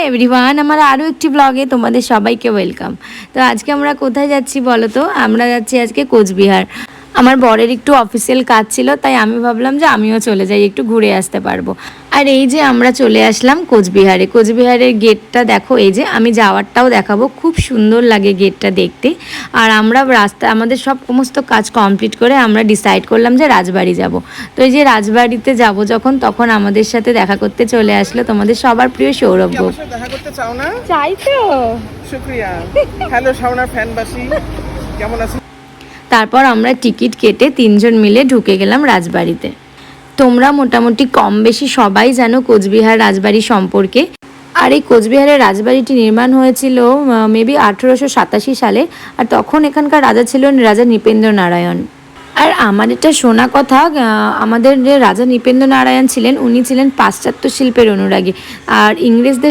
Everyone, আমার আরও একটি ব্লগে তোমাদের সবাইকে ওয়েলকাম। তো আজকে আমরা কোথায় যাচ্ছি বলো তো? আমরা যাচ্ছি আজকে কোচবিহার। আমার বরের একটু অফিসিয়াল কাজ ছিল, তাই আমি ভাবলাম যে আমিও চলে যাই, একটু ঘুরে আসতে পারবো। আর এই যে আমরা চলে আসলাম কোচবিহারে। কোচবিহারের গেটটা দেখো, এই যে আমি যাওয়ারটাও দেখাবো, খুব সুন্দর লাগে গেটটা দেখতে। আর আমরা আমাদের সমস্ত কাজ কমপ্লিট করে আমরা ডিসাইড করলাম যে রাজবাড়ি যাব। তো এই যে রাজবাড়িতে যাব যখন, তখন আমাদের সাথে দেখা করতে চলে আসলো তোমাদের সবার প্রিয় সৌরভ। দেখা করতে চাও না? চাই তো। শুকরিয়া। হ্যালো শাওনার ফ্যানবাসী, কেমন আছো? তারপর আমরা টিকিট কেটে 3 জন মিলে ঢুকে গেলাম রাজবাড়িতে। তোমরা মোটামুটি কম বেশি সবাই জানো কোচবিহার রাজবাড়ি সম্পর্কে। আর এই কোচবিহারের রাজবাড়িটি নির্মাণ হয়েছিল মেবি 1887 সালে। আর তখন এখানকার রাজা ছিলেন রাজা নৃপেন্দ্র নারায়ণ। আর আমার এটা শোনা কথা, আমাদের যে রাজা নৃপেন্দ্র নারায়ণ ছিলেন, উনি ছিলেন পাশ্চাত্য শিল্পের অনুরাগী। আর ইংরেজদের